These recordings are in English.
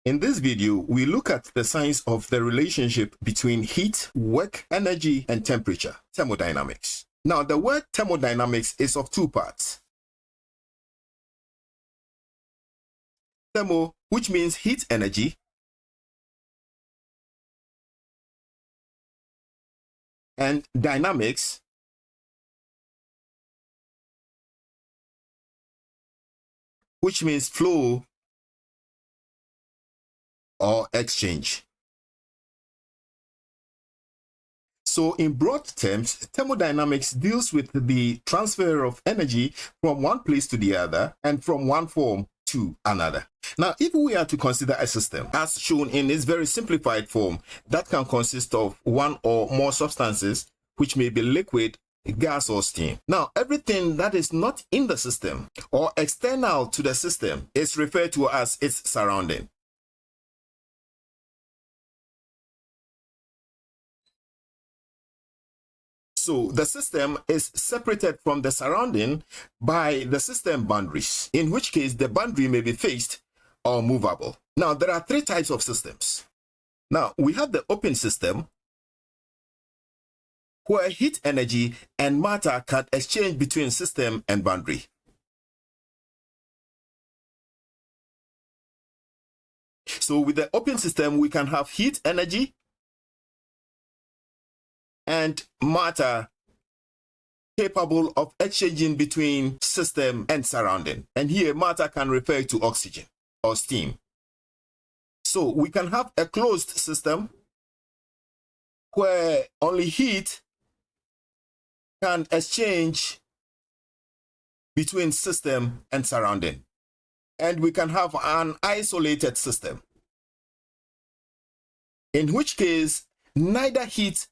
In this video, we look at the science of the relationship between heat, work, energy, and temperature, thermodynamics. Now, the word thermodynamics is of two parts. Thermo, which means heat energy, and dynamics, which means flow or exchange. So in broad terms, thermodynamics deals with the transfer of energy from one place to the other and from one form to another. Now, if we are to consider a system as shown in its very simplified form that can consist of one or more substances, which may be liquid, gas, or steam. Now, everything that is not in the system or external to the system is referred to as its surrounding. So the system is separated from the surrounding by the system boundaries, in which case the boundary may be fixed or movable. Now, there are three types of systems. Now, we have the open system, where heat energy and matter can exchange between system and boundary. So with the open system, we can have heat energy and matter capable of exchanging between system and surrounding. And here, matter can refer to oxygen or steam. So we can have a closed system where only heat can exchange between system and surrounding. And we can have an isolated system, in which case neither heat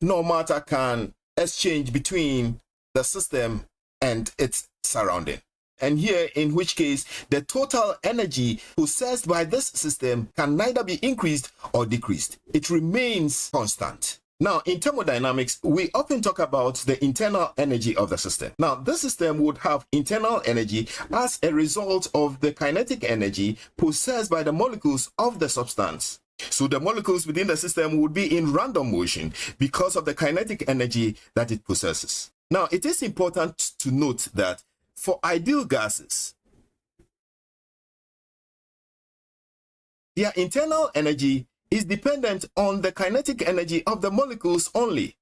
nor matter can exchange between the system and its surrounding. And here, in which case, the total energy possessed by this system can neither be increased or decreased. It remains constant. Now, in thermodynamics, we often talk about the internal energy of the system. Now, this system would have internal energy as a result of the kinetic energy possessed by the molecules of the substance. So the molecules within the system would be in random motion because of the kinetic energy that it possesses. Now, it is important to note that for ideal gases, their internal energy is dependent on the kinetic energy of the molecules only.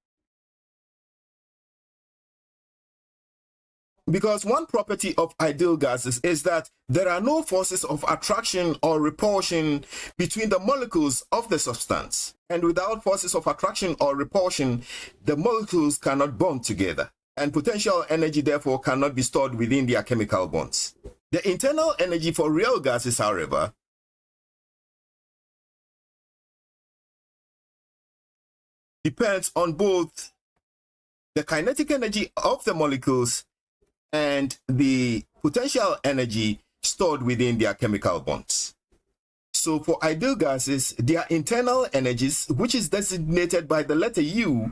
Because one property of ideal gases is that there are no forces of attraction or repulsion between the molecules of the substance. And without forces of attraction or repulsion, the molecules cannot bond together. And potential energy, therefore, cannot be stored within their chemical bonds. The internal energy for real gases, however, depends on both the kinetic energy of the molecules and the potential energy stored within their chemical bonds. So for ideal gases, their internal energies, which is designated by the letter U,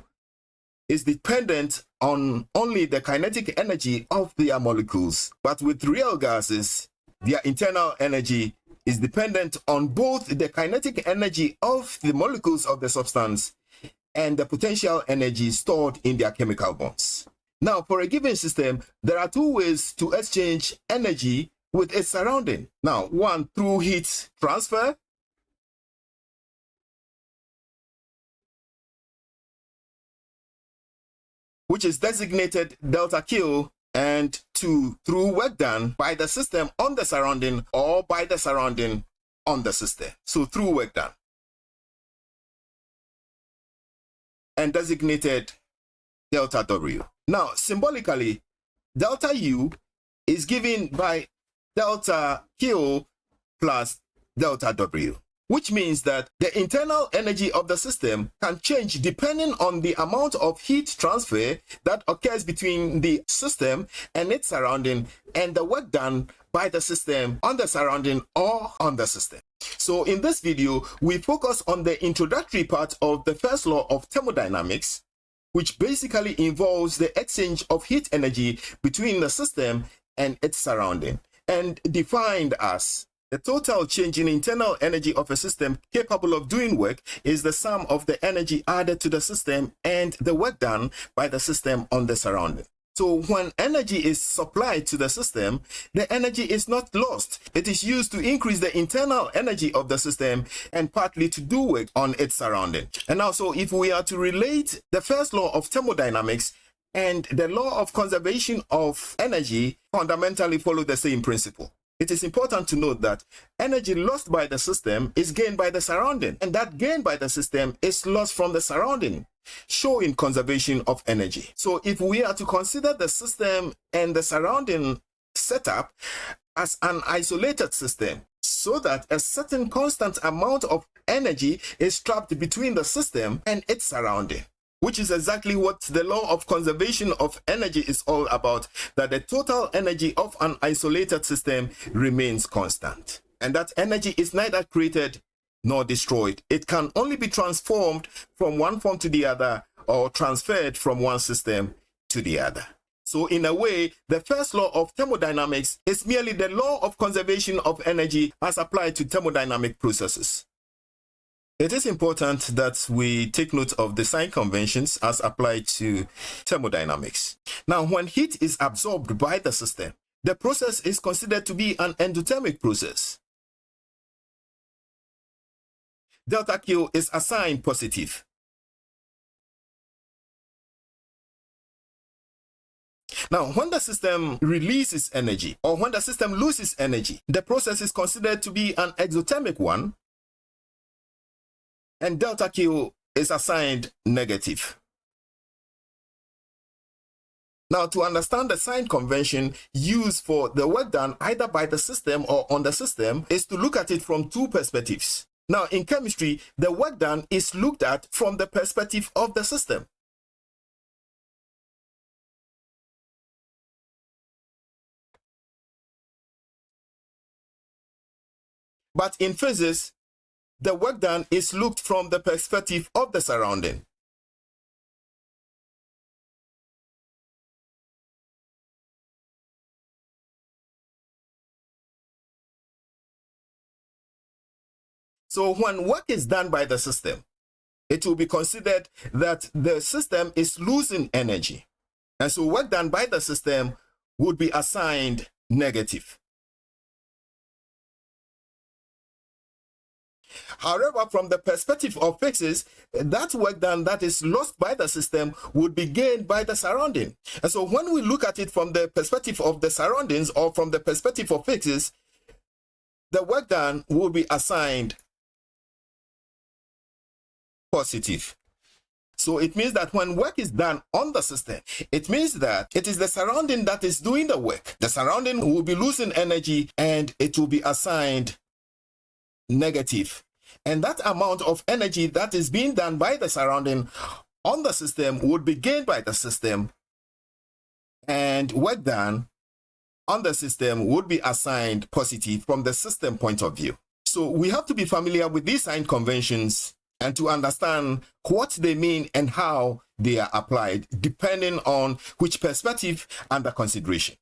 is dependent on only the kinetic energy of their molecules. But with real gases, their internal energy is dependent on both the kinetic energy of the molecules of the substance and the potential energy stored in their chemical bonds. Now, for a given system, there are two ways to exchange energy with its surrounding. Now, one through heat transfer, which is designated delta Q, and two through work done by the system on the surrounding or by the surrounding on the system. So through work done, and designated delta W. Now, symbolically, delta U is given by delta Q plus delta W, which means that the internal energy of the system can change depending on the amount of heat transfer that occurs between the system and its surrounding and the work done by the system on the surrounding or on the system. So in this video, we focus on the introductory part of the first law of thermodynamics, which basically involves the exchange of heat energy between the system and its surrounding, and defined as The total change in internal energy of a system capable of doing work is the sum of the energy added to the system and the work done by the system on the surrounding. So when energy is supplied to the system, the energy is not lost. It is used to increase the internal energy of the system and partly to do work on its surrounding. And also, if we are to relate the first law of thermodynamics and the law of conservation of energy, fundamentally follow the same principle. It is important to note that energy lost by the system is gained by the surrounding, and that gain by the system is lost from the surrounding, showing conservation of energy. So if we are to consider the system and the surrounding setup as an isolated system, so that a certain constant amount of energy is trapped between the system and its surrounding, which is exactly what the law of conservation of energy is all about, that the total energy of an isolated system remains constant. And that energy is neither created nor destroyed. It can only be transformed from one form to the other or transferred from one system to the other. So in a way, the first law of thermodynamics is merely the law of conservation of energy as applied to thermodynamic processes. It is important that we take note of the sign conventions as applied to thermodynamics. Now, when heat is absorbed by the system, the process is considered to be an endothermic process. Delta Q is assigned positive. Now, when the system releases energy or when the system loses energy, the process is considered to be an exothermic one, and delta Q is assigned negative. Now, to understand the sign convention used for the work done either by the system or on the system is to look at it from two perspectives. Now, in chemistry, the work done is looked at from the perspective of the system. But in physics, the work done is looked from the perspective of the surrounding. So when work is done by the system, it will be considered that the system is losing energy. And so work done by the system would be assigned negative. However, from the perspective of physics, that work done that is lost by the system would be gained by the surrounding. And so when we look at it from the perspective of the surroundings or from the perspective of physics, the work done will be assigned positive. So it means that when work is done on the system, it means that it is the surrounding that is doing the work. The surrounding will be losing energy and it will be assigned negative. And that amount of energy that is being done by the surrounding on the system would be gained by the system, and work done on the system would be assigned positive from the system point of view. So we have to be familiar with these sign conventions and to understand what they mean and how they are applied, depending on which perspective under consideration.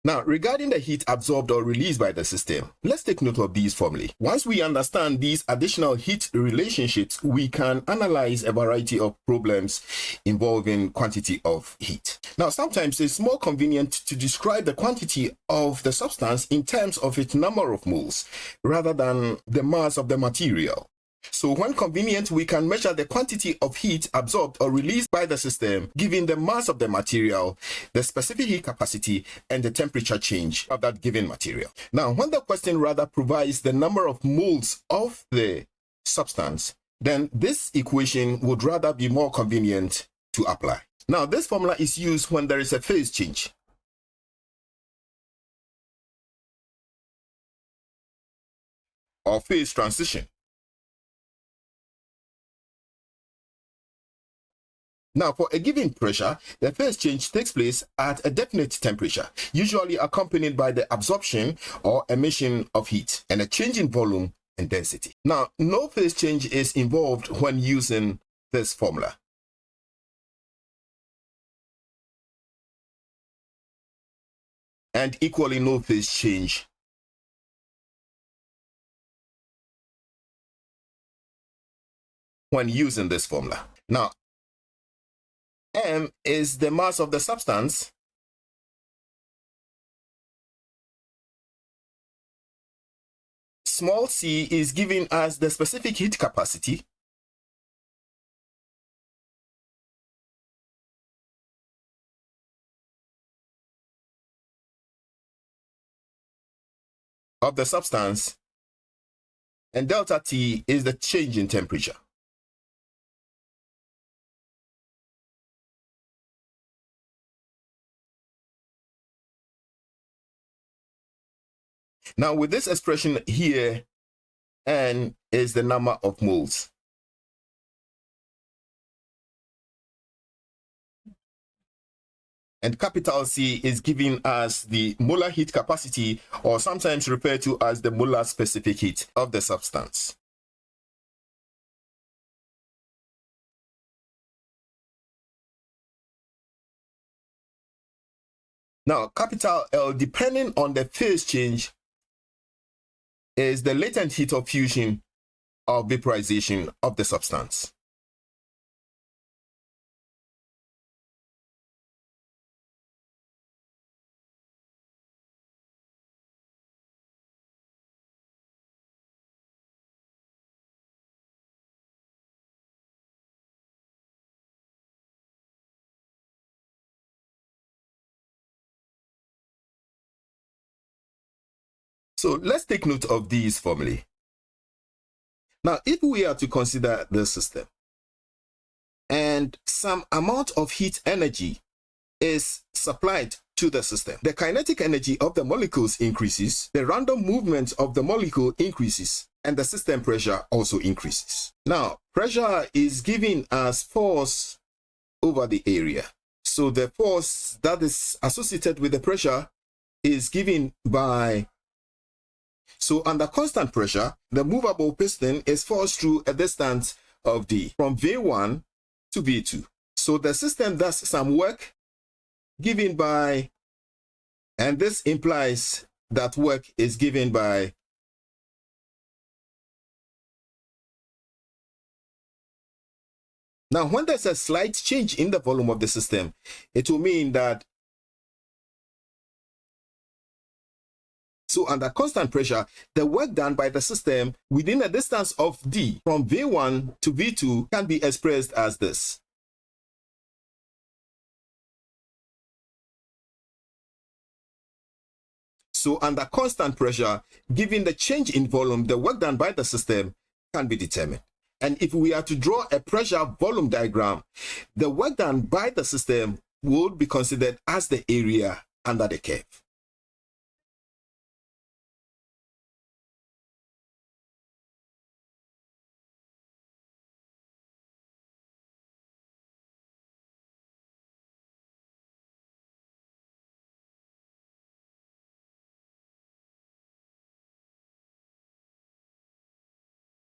Now, regarding the heat absorbed or released by the system, let's take note of these formulae. Once we understand these additional heat relationships, we can analyze a variety of problems involving quantity of heat. Now, sometimes it's more convenient to describe the quantity of the substance in terms of its number of moles rather than the mass of the material. So when convenient, we can measure the quantity of heat absorbed or released by the system, given the mass of the material, the specific heat capacity, and the temperature change of that given material. Now, when the question rather provides the number of moles of the substance, then this equation would rather be more convenient to apply. Now, this formula is used when there is a phase change. Or phase transition. Now, for a given pressure, the phase change takes place at a definite temperature, usually accompanied by the absorption or emission of heat and a change in volume and density. Now, no phase change is involved when using this formula. And equally, no phase change when using this formula. Now, m is the mass of the substance, small c is giving us the specific heat capacity, of the substance, and delta T is the change in temperature. Now, with this expression here, N is the number of moles. And capital C is giving us the molar heat capacity, or sometimes referred to as the molar specific heat of the substance. Now, capital L, depending on the phase change, is the latent heat of fusion or vaporization of the substance. So let's take note of these formulae. Now, if we are to consider the system and some amount of heat energy is supplied to the system, the kinetic energy of the molecules increases, the random movement of the molecule increases, and the system pressure also increases. Now, pressure is giving us force over the area. So the force that is associated with the pressure is given by, so under constant pressure, the movable piston is forced through a distance of d from V1 to V2. So the system does some work given by, and this implies that work is given by now, when there's a slight change in the volume of the system, it will mean that, so under constant pressure, the work done by the system within a distance of d from V1 to V2 can be expressed as this. So under constant pressure, given the change in volume, the work done by the system can be determined. And if we are to draw a pressure volume diagram, the work done by the system would be considered as the area under the curve.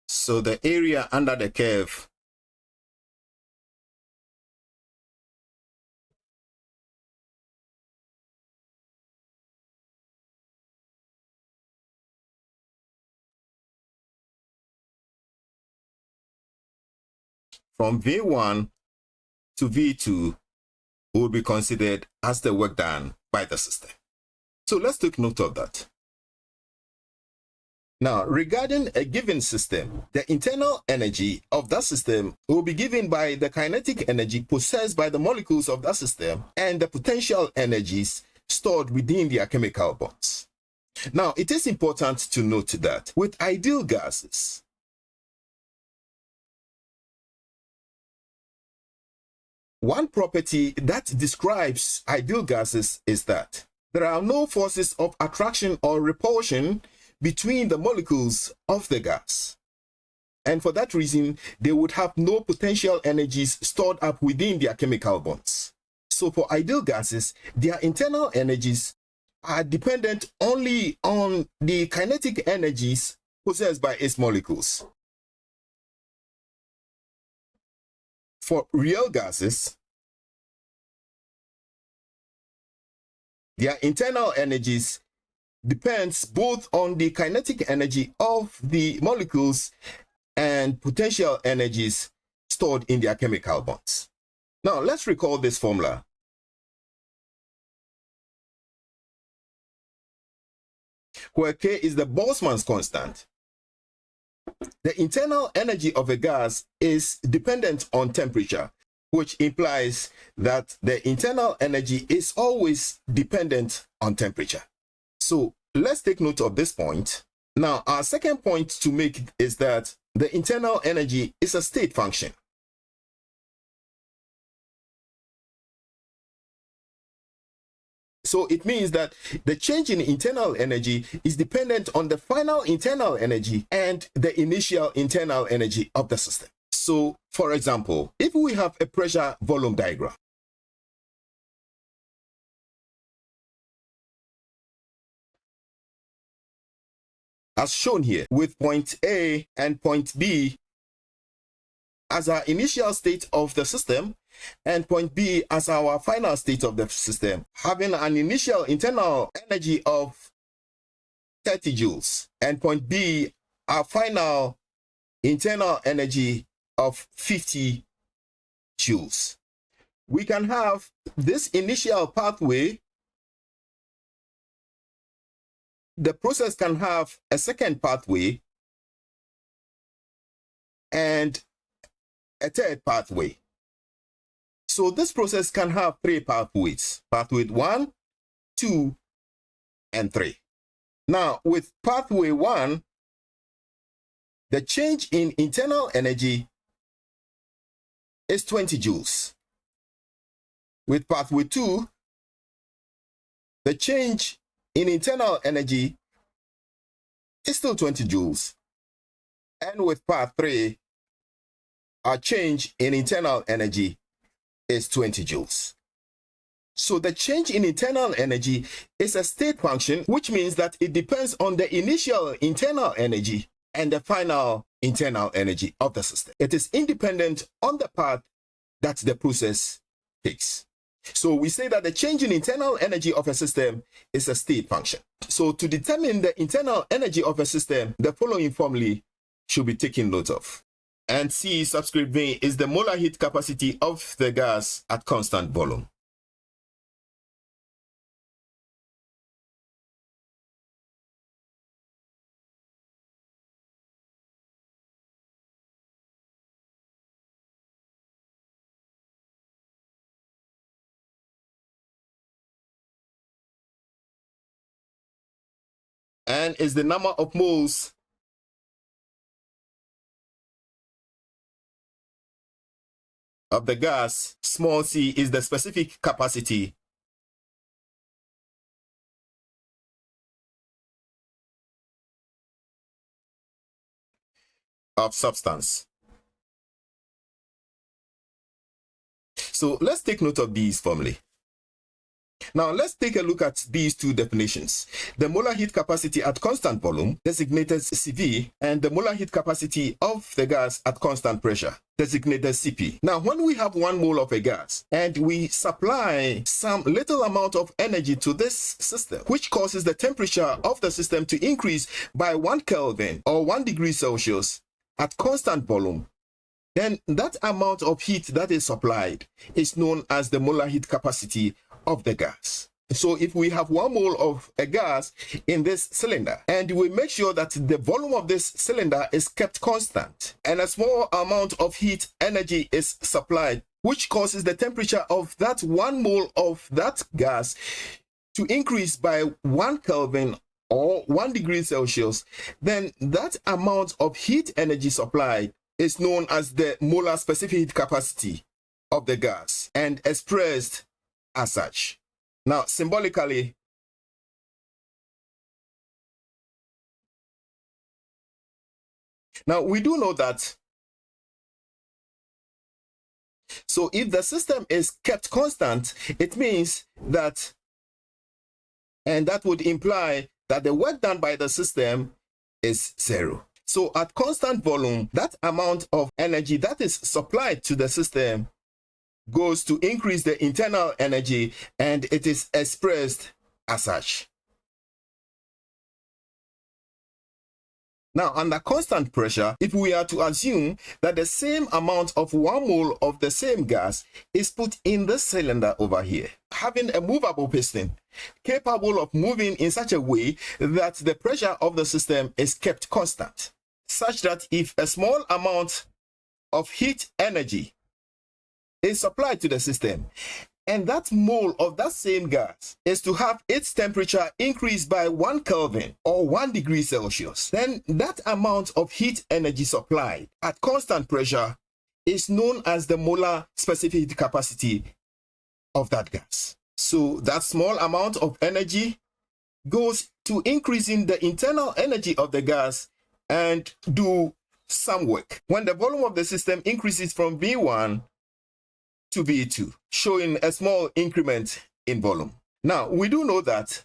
So the area under the curve from V1 to V2 will be considered as the work done by the system. So let's take note of that. Now, regarding a given system, the internal energy of that system will be given by the kinetic energy possessed by the molecules of that system and the potential energies stored within their chemical bonds. Now, it is important to note that with ideal gases, one property that describes ideal gases is that there are no forces of attraction or repulsion between the molecules of the gas. And for that reason, they would have no potential energies stored up within their chemical bonds. So for ideal gases, their internal energies are dependent only on the kinetic energies possessed by its molecules. For real gases, their internal energies depends both on the kinetic energy of the molecules and potential energies stored in their chemical bonds. Now, let's recall this formula. Where K is the Boltzmann's constant. The internal energy of a gas is dependent on temperature, which implies that the internal energy is always dependent on temperature. So let's take note of this point. Now, our second point to make is that the internal energy is a state function. So it means that the change in internal energy is dependent on the final internal energy and the initial internal energy of the system. So, for example, if we have a pressure volume diagram, as shown here, with point A and point B as our initial state of the system and point B as our final state of the system, having an initial internal energy of 30 joules and point B our final internal energy of 50 joules. We can have this initial pathway. The process can have a second pathway and a third pathway. So this process can have three pathways: pathway 1, 2, and 3. Now, with pathway 1, the change in internal energy is 20 joules. With pathway 2, the change in internal energy is still 20 joules. And with path 3, our change in internal energy is 20 joules. So the change in internal energy is a state function, which means that it depends on the initial internal energy and the final internal energy of the system. It is independent on the path that the process takes. So we say that the change in internal energy of a system is a state function. So to determine the internal energy of a system, the following formulae should be taken note of. And C subscript V is the molar heat capacity of the gas at constant volume. N is the number of moles of the gas. Small c is the specific capacity of substance. So let's take note of these formulae. Now let's take a look at these two definitions. The molar heat capacity at constant volume, designated CV, and the molar heat capacity of the gas at constant pressure, designated CP. Now when we have 1 mole of a gas and we supply some little amount of energy to this system, which causes the temperature of the system to increase by 1 Kelvin or 1 degree Celsius at constant volume, then that amount of heat that is supplied is known as the molar heat capacity of the gas. So if we have 1 mole of a gas in this cylinder and we make sure that the volume of this cylinder is kept constant and a small amount of heat energy is supplied, which causes the temperature of that 1 mole of that gas to increase by 1 Kelvin or 1 degree Celsius, then that amount of heat energy supplied is known as the molar specific heat capacity of the gas and expressed as such. Now, symbolically, now we do know that, so if the system is kept constant, it means that, and that would imply that the work done by the system is 0. So at constant volume, that amount of energy that is supplied to the system goes to increase the internal energy, and it is expressed as such. Now, under constant pressure, if we are to assume that the same amount of 1 mole of the same gas is put in the cylinder over here, having a movable piston capable of moving in such a way that the pressure of the system is kept constant, such that if a small amount of heat energy is supplied to the system, and that mole of that same gas is to have its temperature increased by 1 Kelvin or 1 degree Celsius, then that amount of heat energy supplied at constant pressure is known as the molar specific heat capacity of that gas. So that small amount of energy goes to increasing the internal energy of the gas and do some work. When the volume of the system increases from V1 to V2, showing a small increment in volume. Now, we do know that.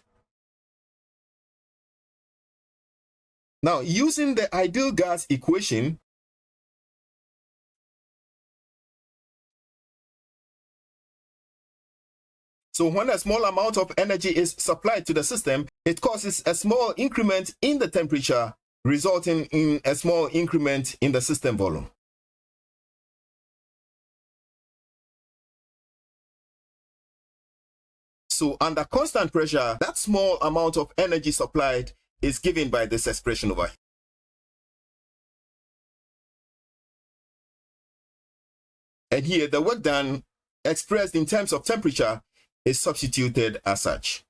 Now, using the ideal gas equation, so when a small amount of energy is supplied to the system, it causes a small increment in the temperature, resulting in a small increment in the system volume. So under constant pressure, that small amount of energy supplied is given by this expression over here. And here, the work done expressed in terms of temperature is substituted as such.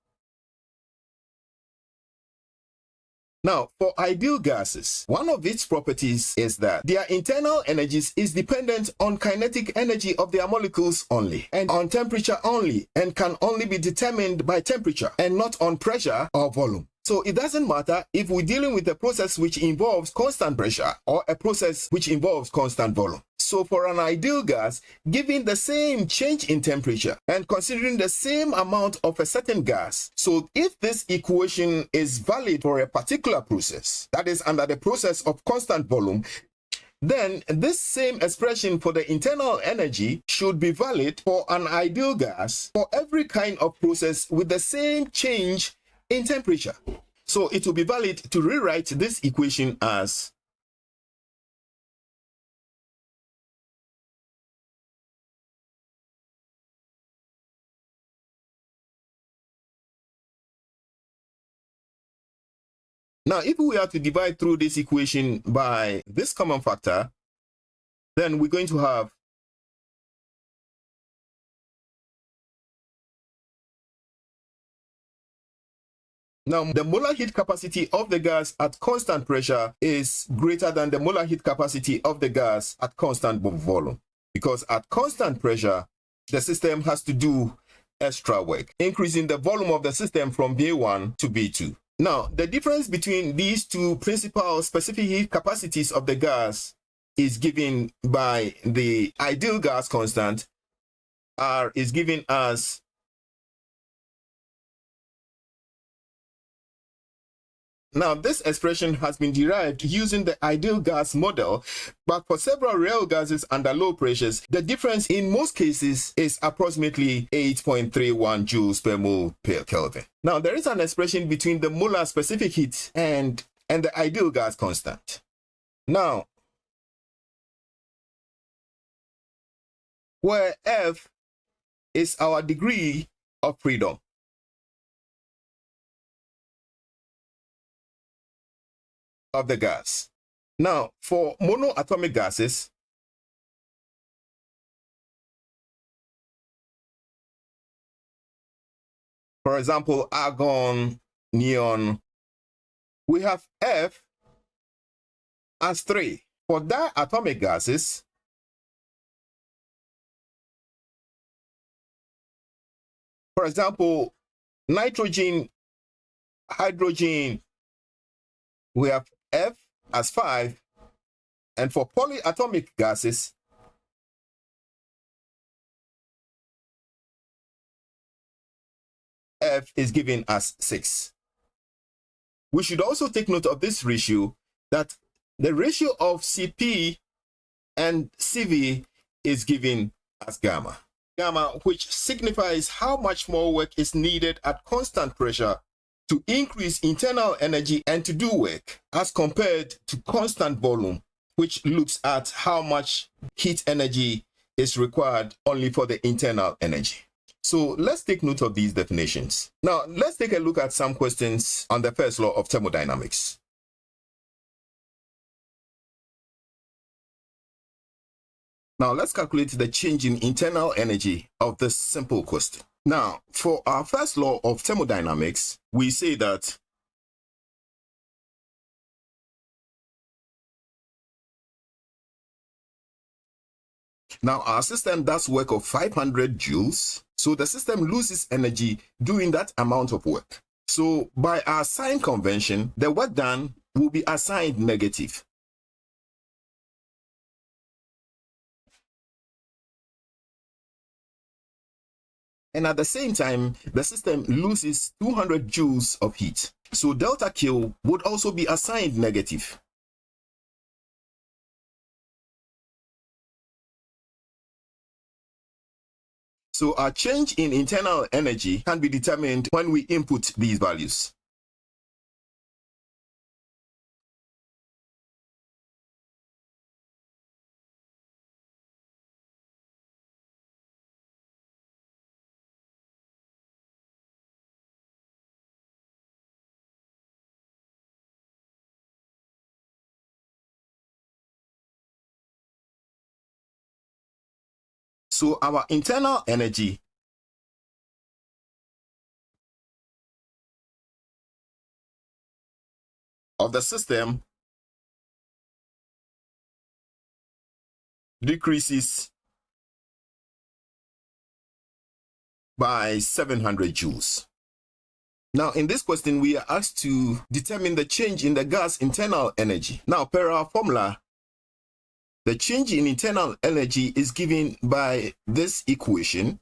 Now, for ideal gases, one of its properties is that their internal energies is dependent on kinetic energy of their molecules only, and on temperature only, and can only be determined by temperature and not on pressure or volume. So it doesn't matter if we're dealing with a process which involves constant pressure or a process which involves constant volume. So for an ideal gas, given the same change in temperature and considering the same amount of a certain gas, so if this equation is valid for a particular process, that is under the process of constant volume, then this same expression for the internal energy should be valid for an ideal gas for every kind of process with the same change in temperature. So it will be valid to rewrite this equation as now, if we are to divide through this equation by this common factor, then we're going to have now the molar heat capacity of the gas at constant pressure is greater than the molar heat capacity of the gas at constant volume, because at constant pressure, the system has to do extra work, increasing the volume of the system from V1 to V2. Now, the difference between these two principal specific heat capacities of the gas is given by the ideal gas constant. R is given as now, this expression has been derived using the ideal gas model, but for several real gases under low pressures, the difference in most cases is approximately 8.31 joules per mole per Kelvin. Now, there is an expression between the molar specific heat and the ideal gas constant. Now, where F is our degree of freedom, of the gas. Now, for monoatomic gases, for example, argon, neon, we have F as 3. For diatomic gases, for example, nitrogen, hydrogen, we have F as 5, and for polyatomic gases, F is given as 6. We should also take note of this ratio, that the ratio of Cp and Cv is given as gamma. Gamma, which signifies how much more work is needed at constant pressure to increase internal energy and to do work as compared to constant volume, which looks at how much heat energy is required only for the internal energy. So let's take note of these definitions. Now, let's take a look at some questions on the first law of thermodynamics. Now, let's calculate the change in internal energy of this simple question. Now, for our first law of thermodynamics, we say that now our system does work of 500 joules, so the system loses energy doing that amount of work. So by our sign convention, the work done will be assigned negative. And at the same time, the system loses 200 joules of heat. So delta Q would also be assigned negative. So our change in internal energy can be determined when we input these values. So our internal energy of the system decreases by 700 joules. Now, in this question, we are asked to determine the change in the gas internal energy. Now, per our formula, the change in internal energy is given by this equation.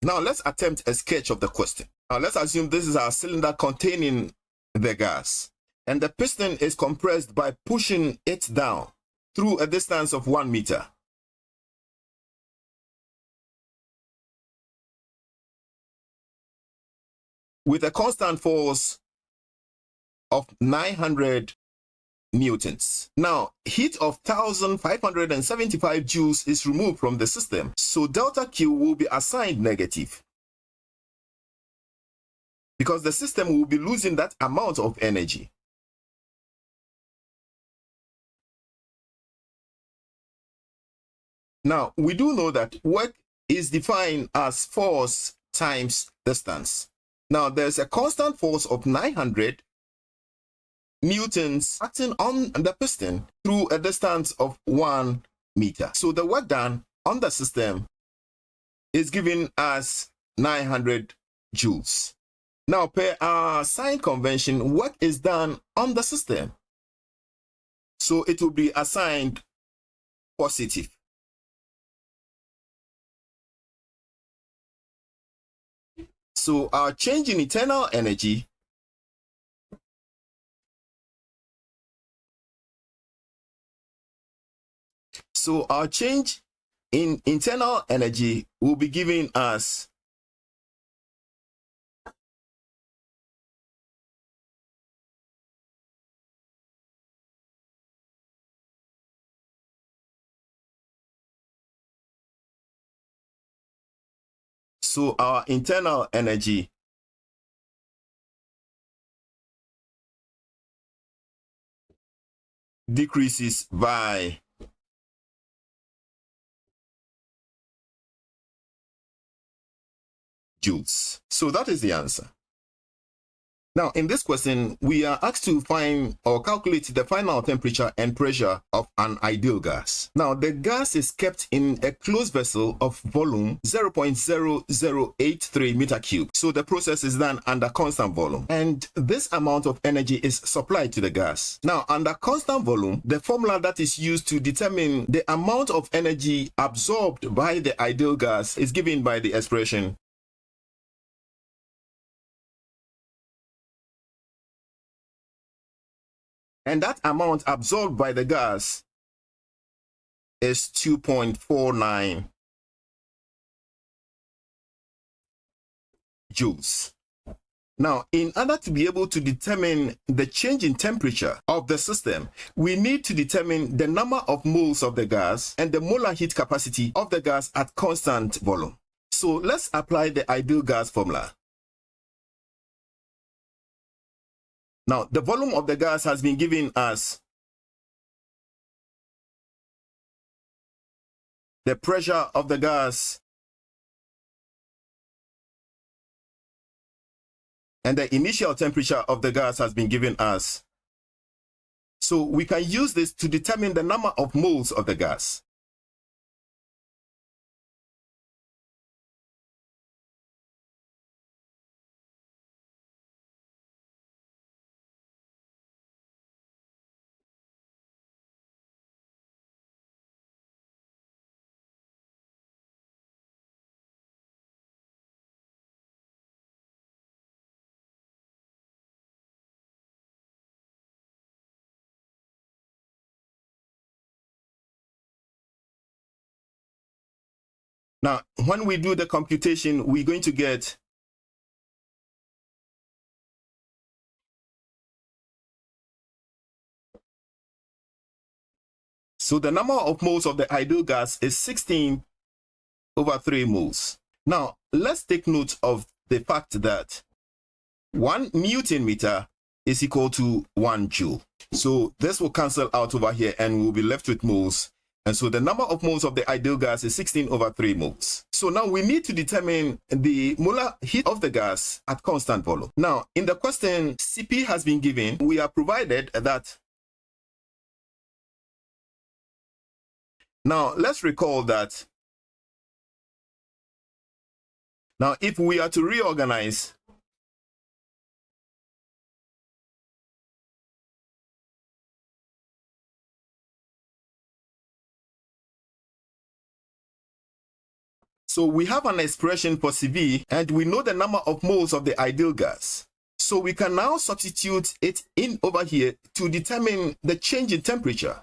Now, let's attempt a sketch of the question. Now, let's assume this is our cylinder containing the gas, and the piston is compressed by pushing it down through a distance of 1 meter. With a constant force of 900 newtons. Now, heat of 1,575 joules is removed from the system, so delta Q will be assigned negative, because the system will be losing that amount of energy. Now, we do know that work is defined as force times distance. Now, there's a constant force of 900 newtons acting on the piston through a distance of 1 meter. So the work done on the system is given as 900 joules. Now, per our sign convention, work is done on the system, so it will be assigned positive. So our change in internal energy will be given as our internal energy decreases by joules. So that is the answer. Now, in this question, we are asked to find or calculate the final temperature and pressure of an ideal gas. Now, the gas is kept in a closed vessel of volume 0.0083 meter cube. So the process is done under constant volume, and this amount of energy is supplied to the gas. Now, under constant volume, the formula that is used to determine the amount of energy absorbed by the ideal gas is given by the expression and that amount absorbed by the gas is 2.49 joules. Now, in order to be able to determine the change in temperature of the system, we need to determine the number of moles of the gas and the molar heat capacity of the gas at constant volume. So let's apply the ideal gas formula. Now, the volume of the gas has been given as the pressure of the gas and the initial temperature of the gas has been given as. So we can use this to determine the number of moles of the gas. Now, when we do the computation, we're going to get so the number of moles of the ideal gas is 16 over 3 moles. Now, let's take note of the fact that 1 Newton meter is equal to 1 joule. So this will cancel out over here and we'll be left with moles. And so the number of moles of the ideal gas is 16 over 3 moles. So now we need to determine the molar heat of the gas at constant volume. Now, in the question, Cp has been given. We are provided that. Now, let's recall that. Now, if we are to reorganize, so we have an expression for Cv, and we know the number of moles of the ideal gas. So we can now substitute it in over here to determine the change in temperature.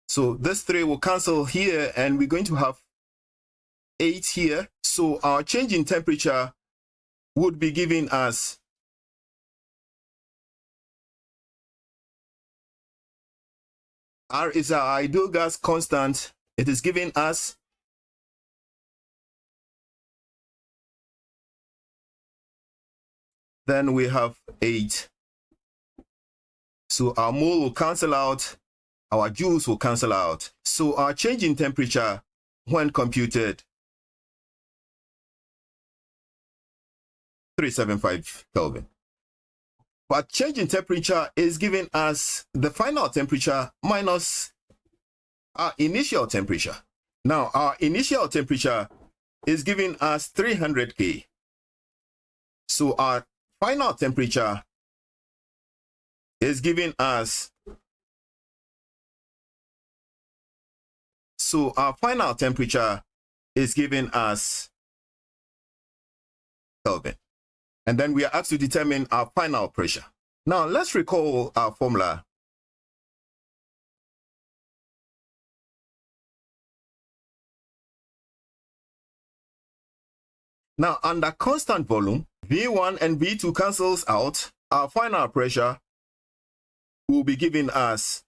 So this 3 will cancel here, and we're going to have 8 here. So our change in temperature would be given as R is our ideal gas constant. It is given as then we have 8. So our mole will cancel out, our joules will cancel out. So our change in temperature when computed, 375 Kelvin. But change in temperature is given as the final temperature minus our initial temperature. Now, our initial temperature is given as 300 K. So our final temperature is given as, so our final temperature is given as Kelvin. And then we are asked to determine our final pressure. Now let's recall our formula. Now under constant volume, V1 and V2 cancels out. Our final pressure will be given as,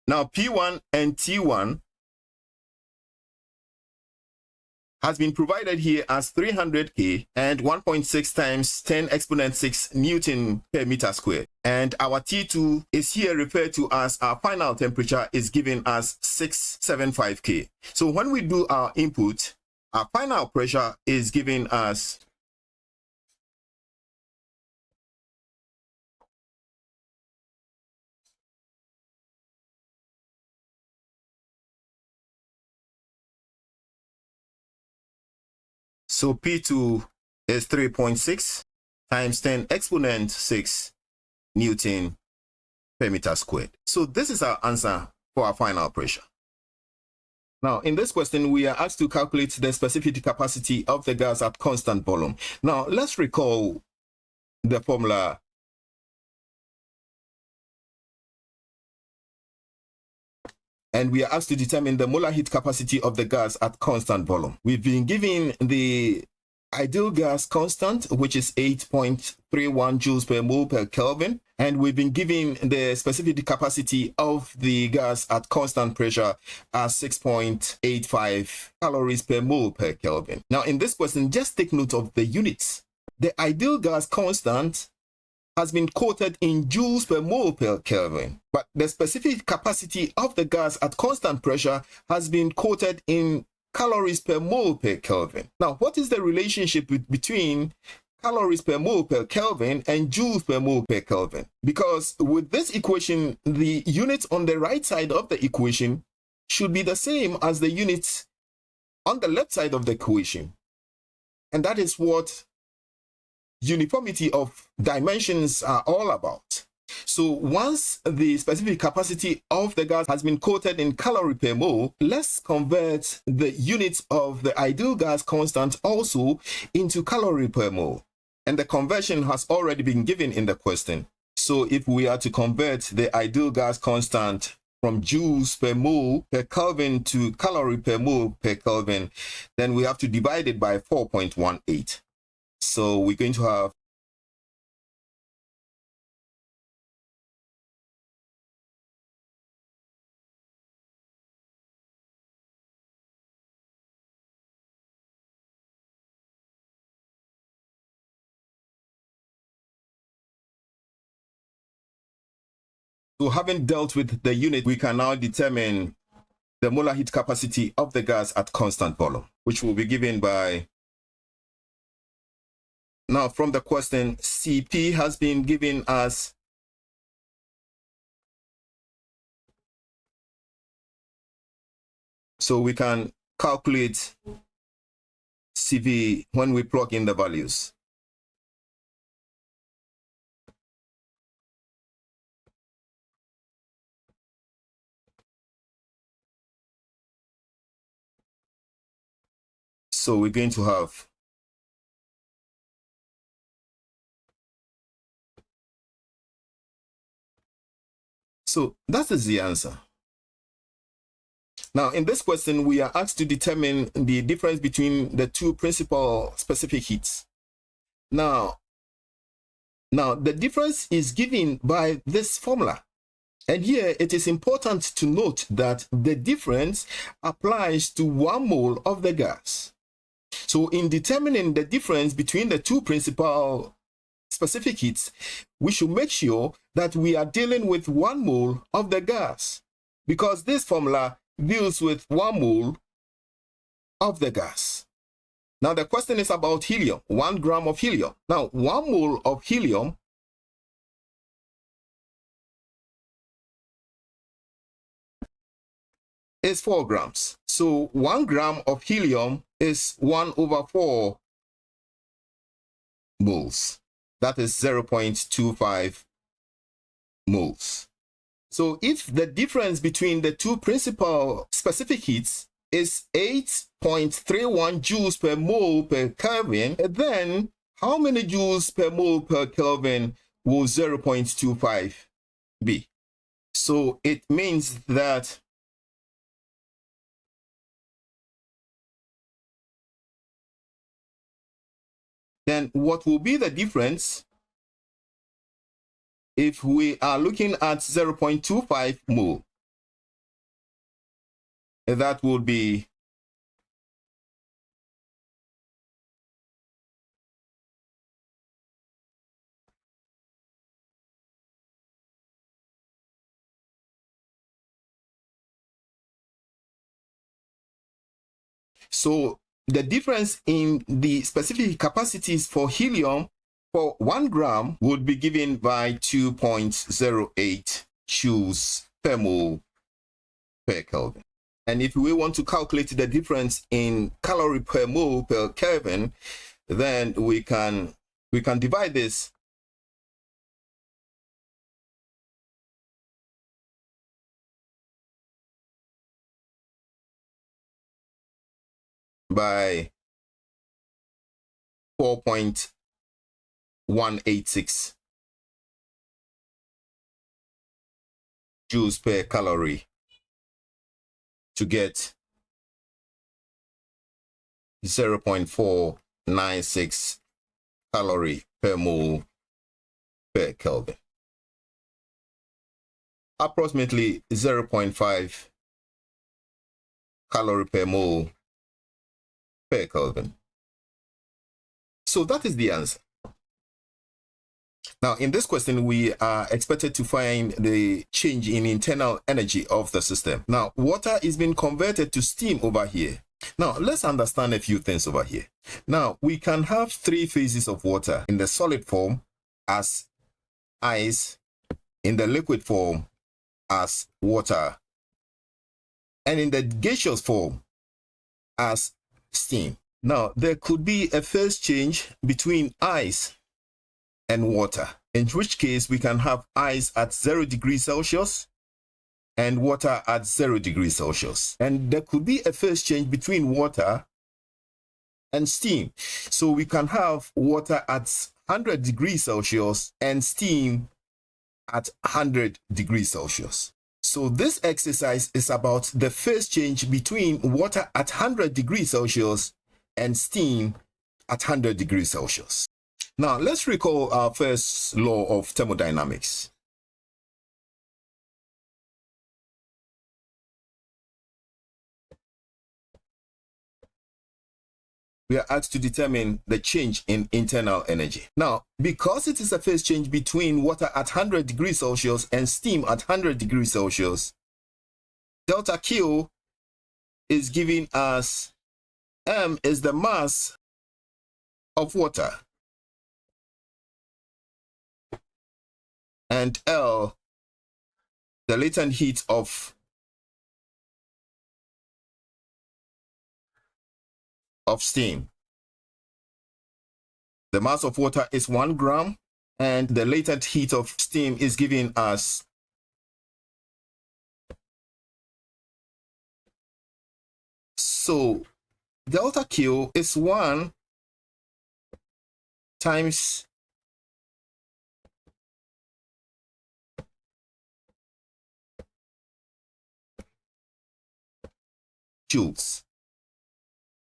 now P1 and T1 has been provided here as 300 K and 1.6 times 10 exponent 6 Newton per meter squared. And our T2 is here referred to as our final temperature is given as 675 K. So when we do our input, our final pressure is given as so P2 is 3.6 times 10 exponent 6 Newton per meter squared. So this is our answer for our final pressure. Now, in this question, we are asked to calculate the specific capacity of the gas at constant volume. Now, let's recall the formula. And we are asked to determine the molar heat capacity of the gas at constant volume. We've been given the ideal gas constant, which is 8.31 joules per mole per Kelvin. And we've been given the specific capacity of the gas at constant pressure as 6.85 calories per mole per Kelvin. Now, in this question, just take note of the units. The ideal gas constant has been quoted in joules per mole per Kelvin, but the specific capacity of the gas at constant pressure has been quoted in calories per mole per Kelvin. Now, what is the relationship between calories per mole per Kelvin and joules per mole per Kelvin? Because with this equation, the units on the right side of the equation should be the same as the units on the left side of the equation. And that is what uniformity of dimensions are all about. So once the specific capacity of the gas has been quoted in calorie per mole, let's convert the units of the ideal gas constant also into calorie per mole. And the conversion has already been given in the question. So if we are to convert the ideal gas constant from joules per mole per Kelvin to calorie per mole per Kelvin, then we have to divide it by 4.18. So we're going to have so having dealt with the unit, we can now determine the molar heat capacity of the gas at constant volume, which will be given by. Now, from the question, Cp has been given as so we can calculate Cv when we plug in the values. So we're going to have so that is the answer. Now, in this question, we are asked to determine the difference between the two principal specific heats. Now, the difference is given by this formula. And here it is important to note that the difference applies to 1 mole of the gas. So in determining the difference between the two principal specific heats, we should make sure that we are dealing with 1 mole of the gas, because this formula deals with 1 mole of the gas. Now the question is about helium, 1 gram of helium. Now 1 mole of helium is 4 grams. So 1 gram of helium is 1/4 moles. That is 0.25 moles. So if the difference between the two principal specific heats is 8.31 joules per mole per Kelvin, then how many joules per mole per Kelvin will 0.25 be? So it means that then what will be the difference if we are looking at 0.25 mole? That would be so the difference in the specific capacities for helium for 1 gram would be given by 2.08 joules per mole per Kelvin. And if we want to calculate the difference in calorie per mole per Kelvin, then we can divide this by 4.186 joules per calorie to get 0.496 calorie per mole per Kelvin. Approximately 0.5 calorie per mole per Kelvin. So that is the answer. Now, in this question, we are expected to find the change in internal energy of the system. Now, water is being converted to steam over here. Now, let's understand a few things over here. Now, we can have three phases of water: in the solid form as ice, in the liquid form as water, and in the gaseous form as steam. Now, there could be a phase change between ice and water, in which case we can have ice at 0 degrees Celsius and water at 0 degrees Celsius. And there could be a phase change between water and steam. So we can have water at 100 degrees Celsius and steam at 100 degrees Celsius. So this exercise is about the phase change between water at 100 degrees Celsius and steam at 100 degrees Celsius. Now, let's recall our first law of thermodynamics. We are asked to determine the change in internal energy. Now, because it is a phase change between water at 100 degrees Celsius and steam at 100 degrees Celsius, delta Q is giving us M is the mass of water, and L, the latent heat of steam. The mass of water is 1 gram, and the latent heat of steam is giving us so delta Q is 1 times joules.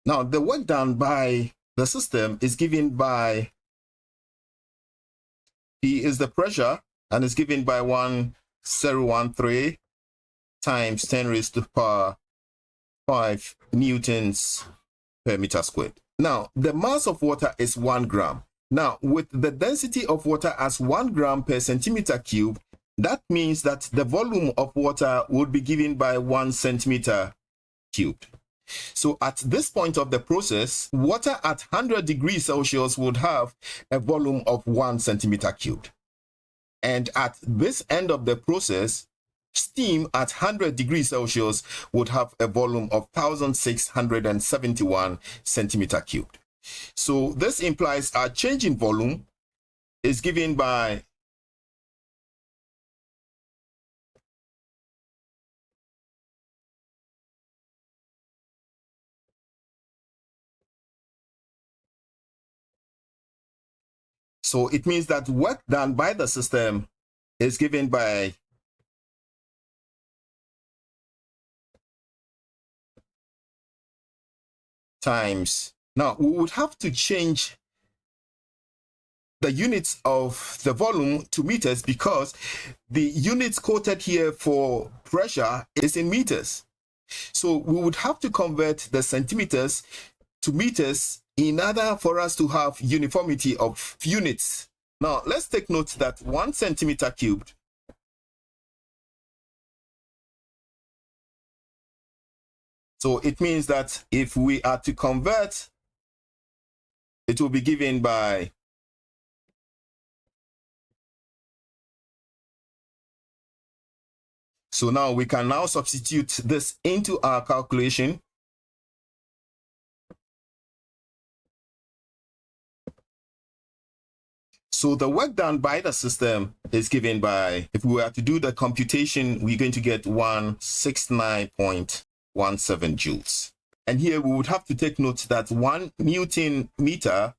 Now, the work done by the system is given by P is the pressure, and is given by 1013 times 10 raised to the power 5 newtons per meter squared. Now, the mass of water is 1 gram. Now, with the density of water as 1 gram per centimeter cube, that means that the volume of water would be given by 1 centimeter cubed. So at this point of the process, water at 100 degrees Celsius would have a volume of 1 centimeter cubed. And at this end of the process, steam at 100 degrees Celsius would have a volume of 1,671 centimeter cubed. So this implies our change in volume is given by so it means that work done by the system is given by times. Now, we would have to change the units of the volume to meters, because the units quoted here for pressure is in meters. So we would have to convert the centimeters to meters in order for us to have uniformity of units. Now, let's take note that 1 centimeter cubed so it means that if we are to convert, it will be given by so now we can now substitute this into our calculation. So the work done by the system is given by, if we were to do the computation, we're going to get 169.17 joules. And here we would have to take note that 1 Newton meter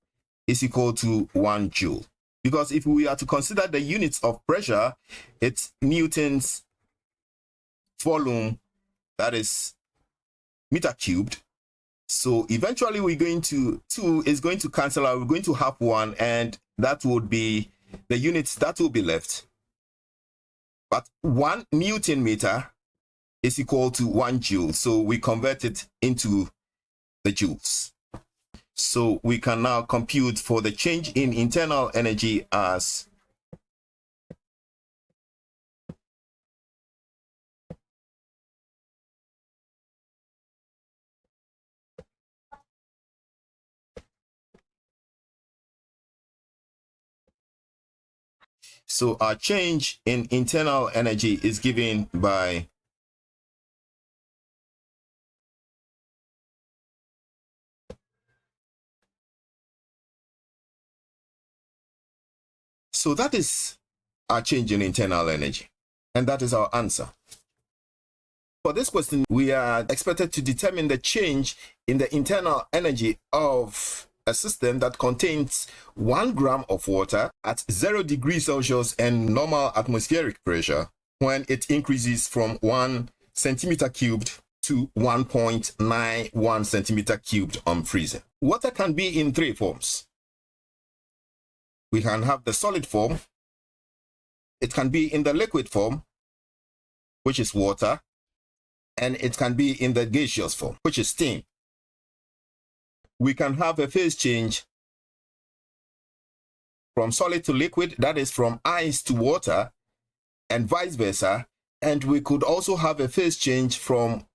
is equal to 1 joule. Because if we are to consider the units of pressure, it's Newton's volume, that is meter cubed. So eventually we're going to, 2 is going to cancel out, we're going to have 1, and that would be the units that will be left. But 1 Newton meter is equal to 1 joule. So we convert it into the joules. So we can now compute for the change in internal energy as so our change in internal energy is given by so that is our change in internal energy, and that is our answer. For this question, we are expected to determine the change in the internal energy of a system that contains 1 gram of water at 0 degrees Celsius and normal atmospheric pressure when it increases from 1 centimeter cubed to 1.91 centimeter cubed on freezing. Water can be in 3 forms. We can have the solid form. It can be in the liquid form, which is water, and it can be in the gaseous form, which is steam. We can have a phase change from solid to liquid, that is from ice to water, and vice versa. And we could also have a phase change from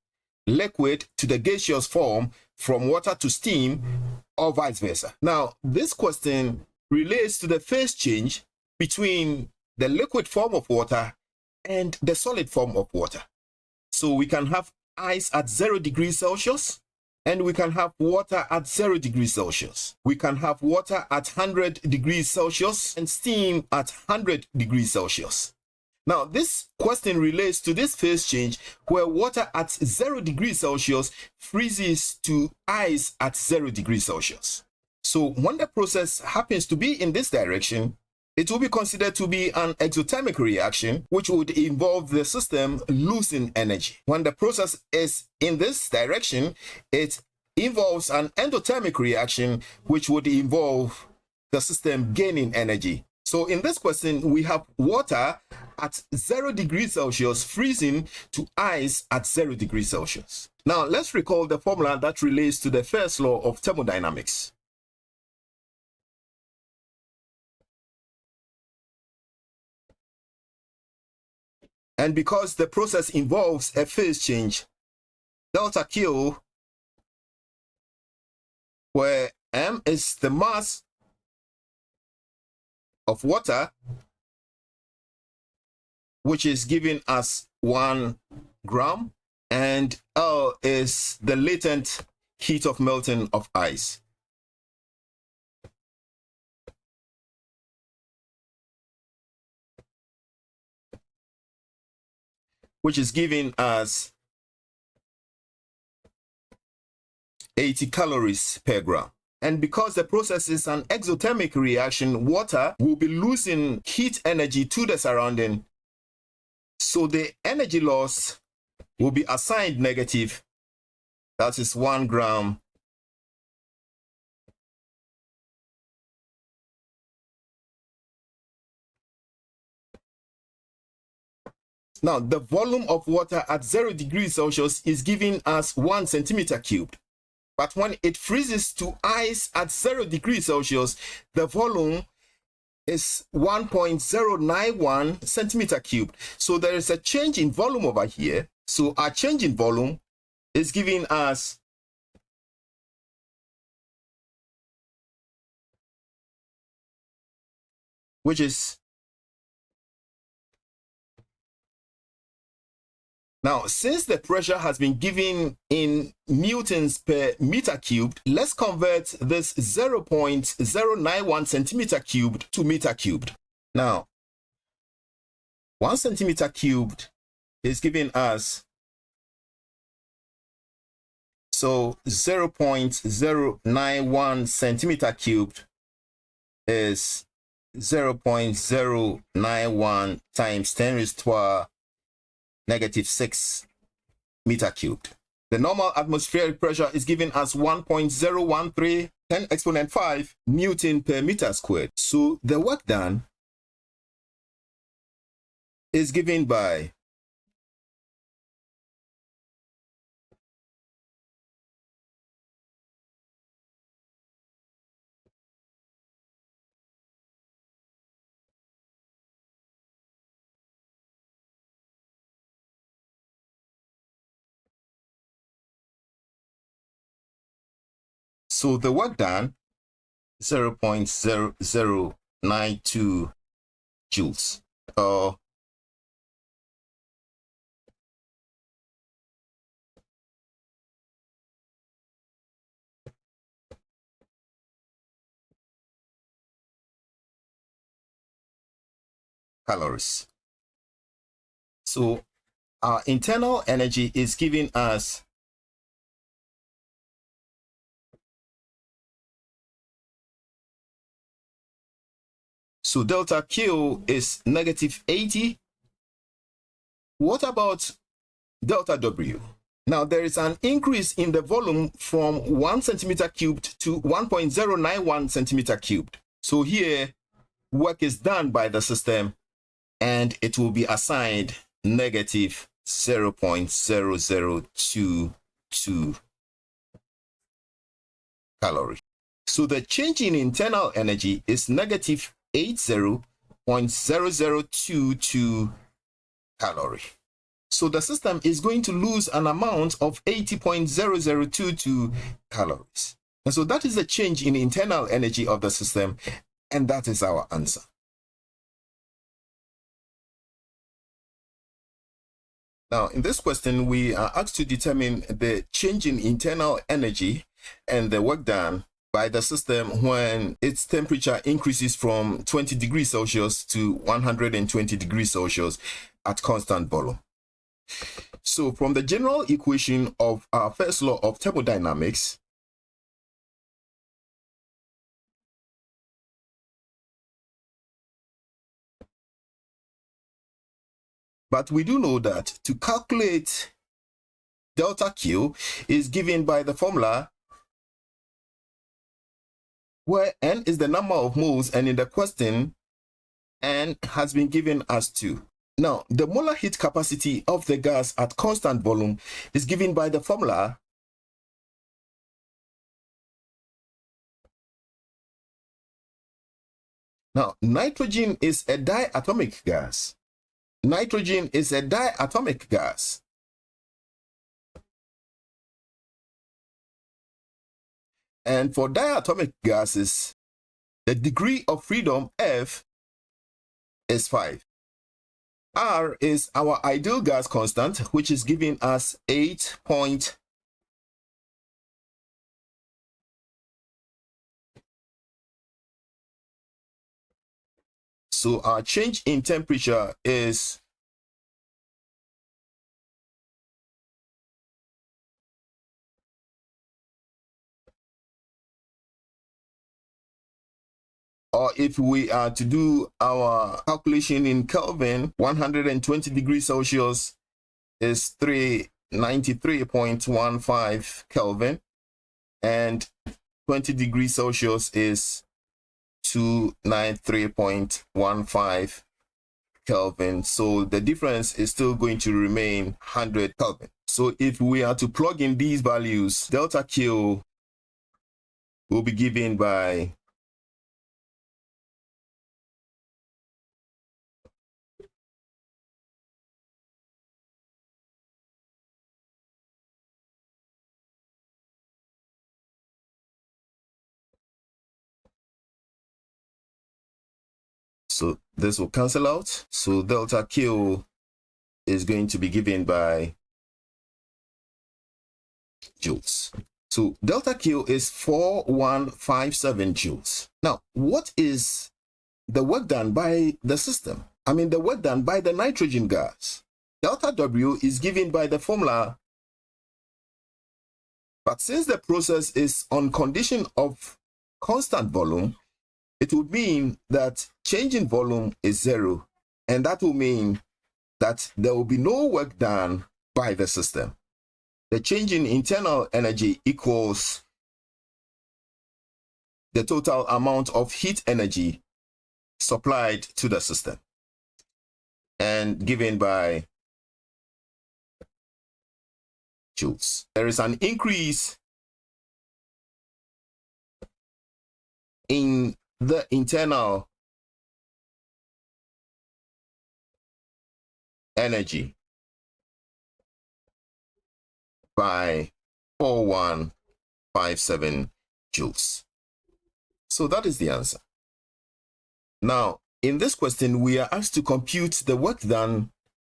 liquid to the gaseous form, from water to steam, or vice versa. Now, this question relates to the phase change between the liquid form of water and the solid form of water. So we can have ice at 0 degrees Celsius, and we can have water at 0 degrees Celsius. We can have water at 100 degrees Celsius and steam at 100 degrees Celsius. Now, this question relates to this phase change where water at 0 degrees Celsius freezes to ice at 0 degrees Celsius. So when the process happens to be in this direction, it will be considered to be an exothermic reaction, which would involve the system losing energy. When the process is in this direction, it involves an endothermic reaction, which would involve the system gaining energy. So in this question, we have water at 0 degrees Celsius freezing to ice at 0 degrees Celsius. Now, let's recall the formula that relates to the first law of thermodynamics. And because the process involves a phase change, delta Q, where M is the mass of water, which is given as 1 gram, and L is the latent heat of melting of ice. Which is given as 80 calories per gram. And because the process is an exothermic reaction, water will be losing heat energy to the surrounding. So the energy loss will be assigned negative. That is 1 gram Now, the volume of water at 0 degrees Celsius is given as 1 centimeter cubed. But when it freezes to ice at 0 degrees Celsius, the volume is 1.091 centimeter cubed. So there is a change in volume over here. So our change in volume is given as which is now, since the pressure has been given in newtons per meter cubed, let's convert this 0.091 centimeter cubed to meter cubed. Now, 1 centimeter cubed is given as, So 0.091 centimeter cubed is 0.091 times 10 raised to the negative 6 meter cubed. The normal atmospheric pressure is given as 1.013 10 exponent 5 Newton per meter squared. So the work done is given by So the work done, 0.0092 joules, or calories. So our internal energy is given as so delta Q is negative 80. What about delta W? Now there is an increase in the volume from 1 centimeter cubed to 1.091 centimeter cubed. So here work is done by the system and it will be assigned negative 0.0022 calorie. So the change in internal energy is negative 80.0022 calorie. So the system is going to lose an amount of 80.0022 calories. And so that is the change in internal energy of the system, and that is our answer. Now, in this question, we are asked to determine the change in internal energy and the work done by the system when its temperature increases from 20 degrees Celsius to 120 degrees Celsius at constant volume. So from the general equation of our first law of thermodynamics, but we do know that to calculate delta Q is given by the formula where N is the number of moles, and in the question, N has been given as 2. Now, the molar heat capacity of the gas at constant volume is given by the formula now, nitrogen is a diatomic gas. Nitrogen is a diatomic gas. And for diatomic gases, the degree of freedom F is 5. R is our ideal gas constant, which is given as 8. So our change in temperature is or if we are to do our calculation in Kelvin, 120 degrees Celsius is 393.15 Kelvin, and 20 degrees Celsius is 293.15 Kelvin. So the difference is still going to remain 100 Kelvin. So if we are to plug in these values, delta Q will be given by so this will cancel out. So delta Q is going to be given by joules. So delta Q is 4157 joules. Now, what is the work done by the system? I mean, the work done by the nitrogen gas. Delta W is given by the formula But since the process is on condition of constant volume, it would mean that change in volume is 0, and that will mean that there will be no work done by the system. The change in internal energy equals the total amount of heat energy supplied to the system and given by joules. There is an increase in the internal energy by 4157 joules. So that is the answer. Now, in this question, we are asked to compute the work done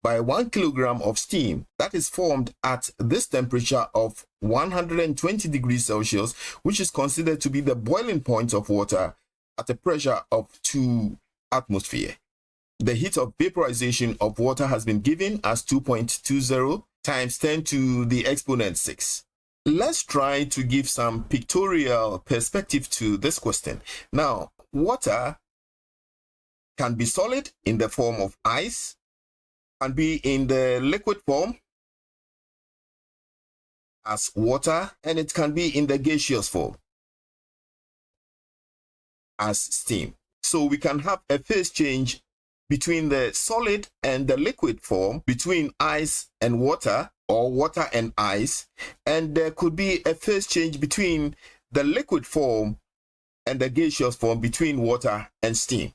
by 1 kilogram of steam that is formed at this temperature of 120 degrees Celsius, which is considered to be the boiling point of water at a pressure of 2 atmosphere. The heat of vaporization of water has been given as 2.20 times 10 to the exponent 6. Let's try to give some pictorial perspective to this question. Now, water can be solid in the form of ice, can be in the liquid form as water, and it can be in the gaseous form as steam. So we can have a phase change between the solid and the liquid form, between ice and water, or water and ice, and there could be a phase change between the liquid form and the gaseous form, between water and steam,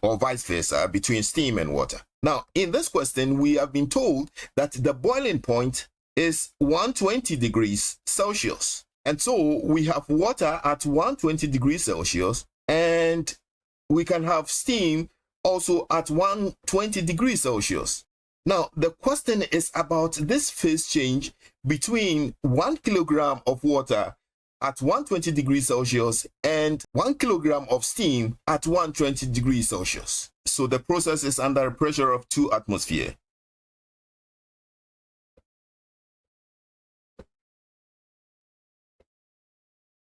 or vice versa, between steam and water. Now, in this question, we have been told that the boiling point is 120 degrees Celsius. And so we have water at 120 degrees Celsius, and we can have steam also at 120 degrees Celsius. Now, the question is about this phase change between 1 kilogram of water at 120 degrees Celsius and 1 kilogram of steam at 120 degrees Celsius. So the process is under a pressure of 2 atmosphere.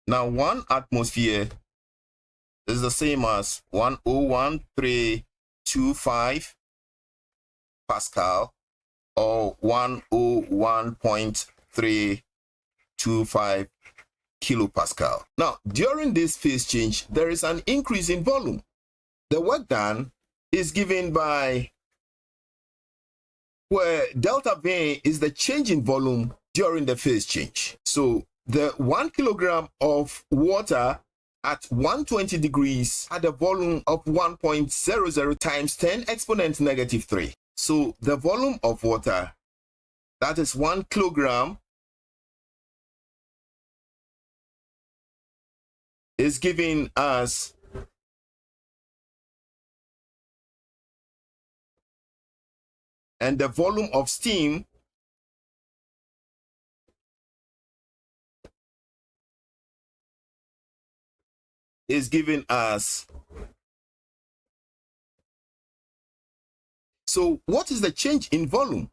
Now, 1 atmosphere is the same as 101325 Pascal, or 101.325 kilopascal. Now, during this phase change, there is an increase in volume. The work done is given by where delta V is the change in volume during the phase change. So the 1 kilogram of water at 120 degrees had a volume of 1.00 times 10 exponent negative 3. So the volume of water, that is 1 kilogram, is given as and the volume of steam is given as. So what is the change in volume?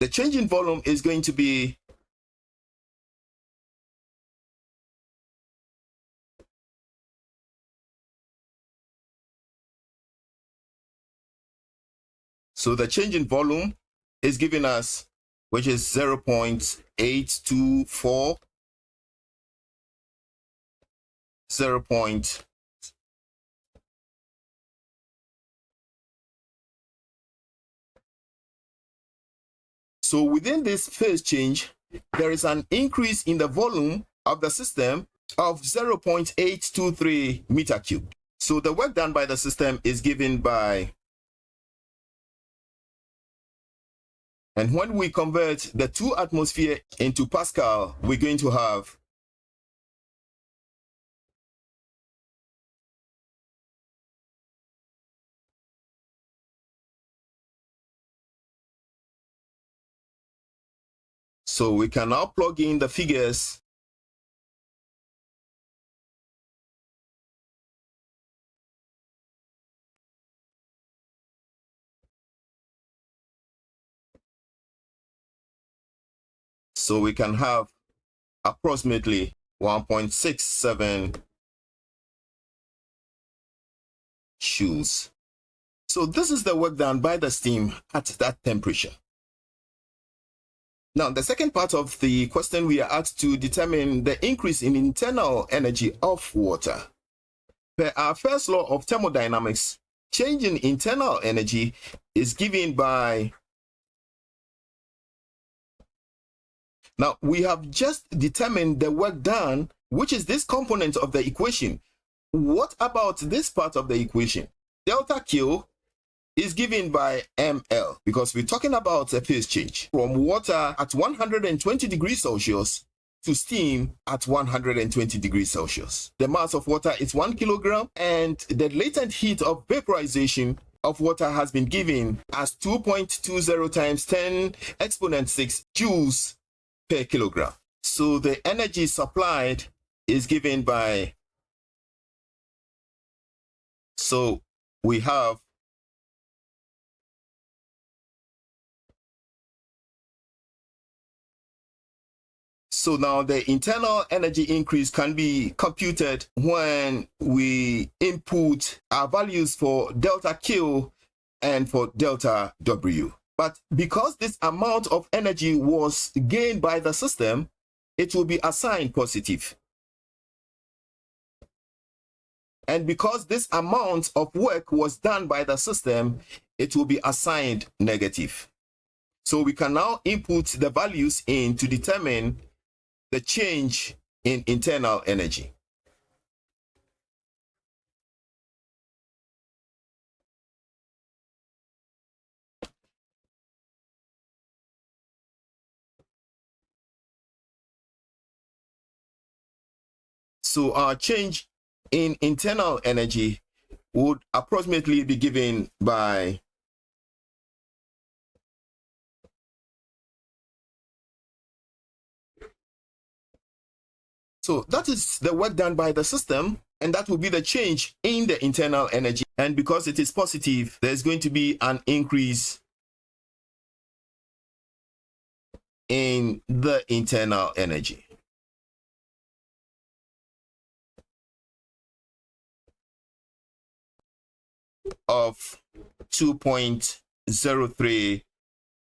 The change in volume is going to be the change in volume is given us, which is 0.824, 0. So within this phase change, there is an increase in the volume of the system of 0.823 meter cube. So the work done by the system is given by, and when we convert the 2 atmosphere into Pascal, we're going to have so we can now plug in the figures. So we can have approximately 1.67 joules. So this is the work done by the steam at that temperature. Now, the second part of the question, we are asked to determine the increase in internal energy of water. Per our first law of thermodynamics, change in internal energy is given by... Now, we have just determined the work done, which is this component of the equation. What about this part of the equation? Delta Q is given by ml, because we're talking about a phase change from water at 120 degrees Celsius to steam at 120 degrees Celsius. The mass of water is 1 kilogram, and the latent heat of vaporization of water has been given as 2.20 times 10 exponent 6 joules per kilogram. So the energy supplied is given by... So we have So now the internal energy increase can be computed when we input our values for delta Q and for delta W. But because this amount of energy was gained by the system, it will be assigned positive. And because this amount of work was done by the system, it will be assigned negative. So we can now input the values in to determine the change in internal energy. So our change in internal energy would approximately be given by So that is the work done by the system, and that will be the change in the internal energy. And because it is positive, there's going to be an increase in the internal energy. Of 2.03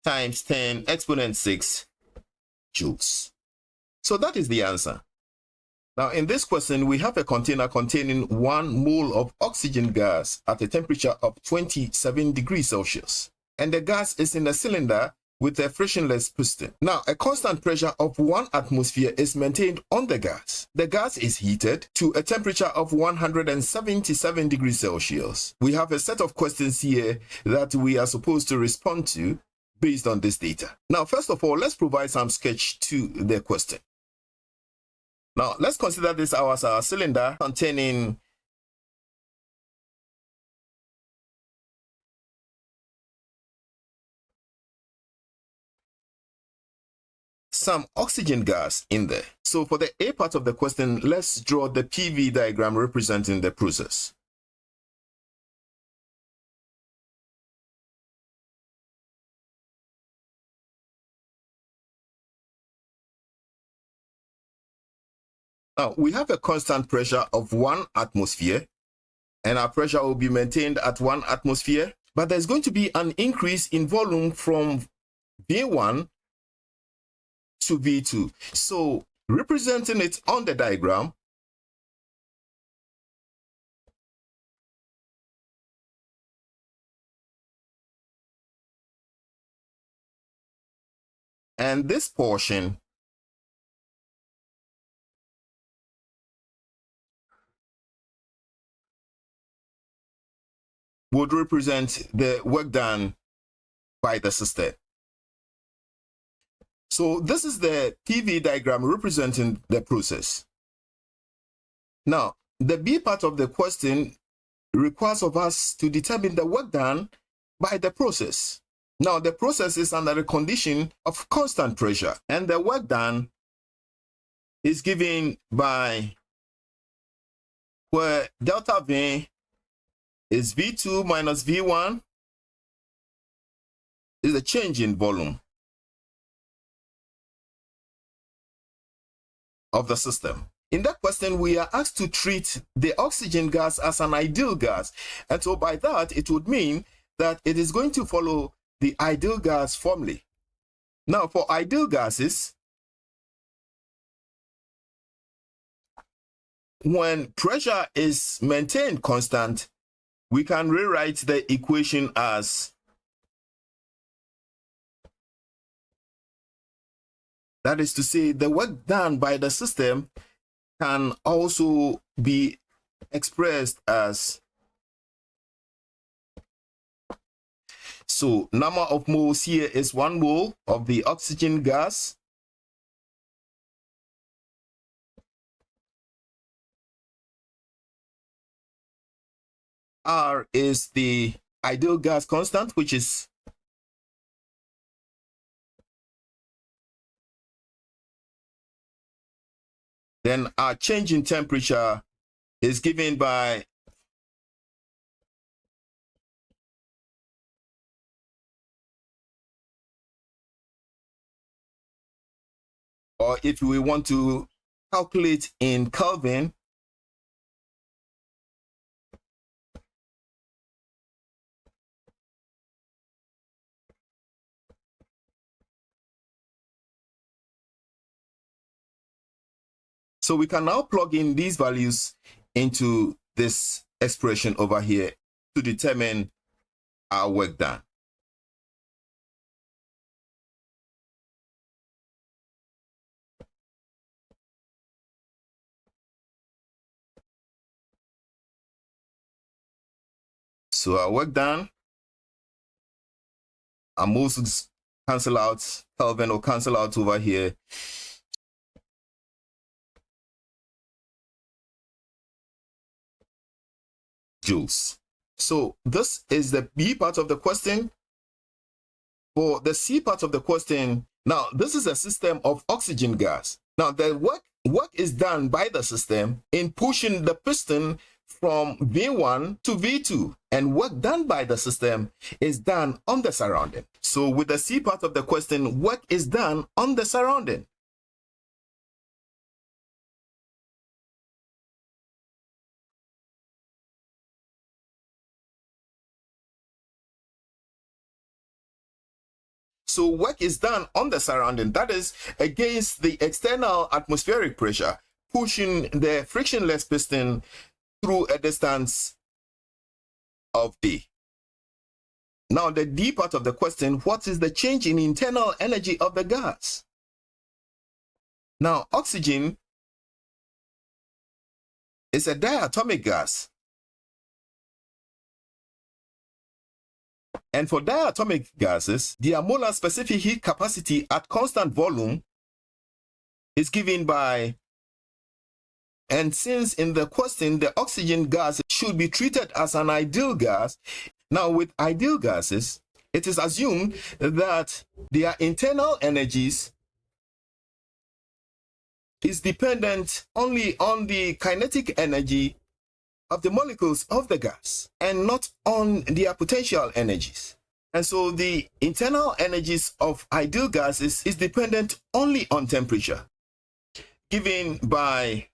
times 10 exponent 6 joules. So that is the answer. Now, in this question, we have a container containing 1 mole of oxygen gas at a temperature of 27 degrees Celsius. And the gas is in a cylinder with a frictionless piston. Now, a constant pressure of 1 atmosphere is maintained on the gas. The gas is heated to a temperature of 177 degrees Celsius. We have a set of questions here that we are supposed to respond to based on this data. Now, first of all, let's provide some sketch to the question. Now, let's consider this as our cylinder containing some oxygen gas in there. So for the A part of the question, let's draw the PV diagram representing the process. Now, we have a constant pressure of 1 atmosphere, and our pressure will be maintained at 1 atmosphere, but there's going to be an increase in volume from V1 to V2. So, representing it on the diagram, and this portion would represent the work done by the system. So this is the PV diagram representing the process. Now, the B part of the question requires of us to determine the work done by the process. Now, the process is under a condition of constant pressure, and the work done is given by where delta V is V2 minus V1 is a change in volume. of the system. In that question, we are asked to treat the oxygen gas as an ideal gas. And so by that, it would mean that it is going to follow the ideal gas formulae. Now, for ideal gases, when pressure is maintained constant, we can rewrite the equation as, that is to say, the work done by the system can also be expressed as, so number of moles here is 1 mole of the oxygen gas. R is the ideal gas constant, which is then our change in temperature is given by or if we want to calculate in Kelvin, so we can now plug in these values into this expression over here to determine our work done. So our work done, our moles cancel out, Kelvin will cancel out over here. Joules. So this is the B part of the question. For the C part of the question, now this is a system of oxygen gas. Now the work is done by the system in pushing the piston from V1 to V2, and work done by the system is done on the surrounding. So with the C part of the question, work is done on the surrounding. So work is done on the surrounding, that is against the external atmospheric pressure, pushing the frictionless piston through a distance of d. Now the D part of the question, what is the change in internal energy of the gas? Now oxygen is a diatomic gas. And for diatomic gases, their molar specific heat capacity at constant volume is given by, and since in the question the oxygen gas should be treated as an ideal gas, now with ideal gases, it is assumed that their internal energies is dependent only on the kinetic energy of the molecules of the gas and not on their potential energies. And so the internal energies of ideal gases is dependent only on temperature, given by,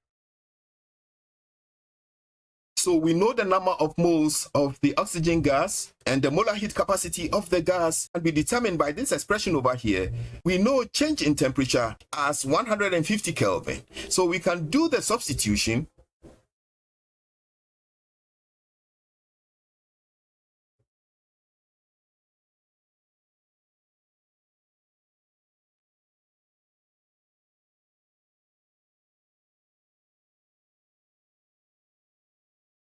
so we know the number of moles of the oxygen gas, and the molar heat capacity of the gas can be determined by this expression over here. We know change in temperature as 150 Kelvin. So we can do the substitution.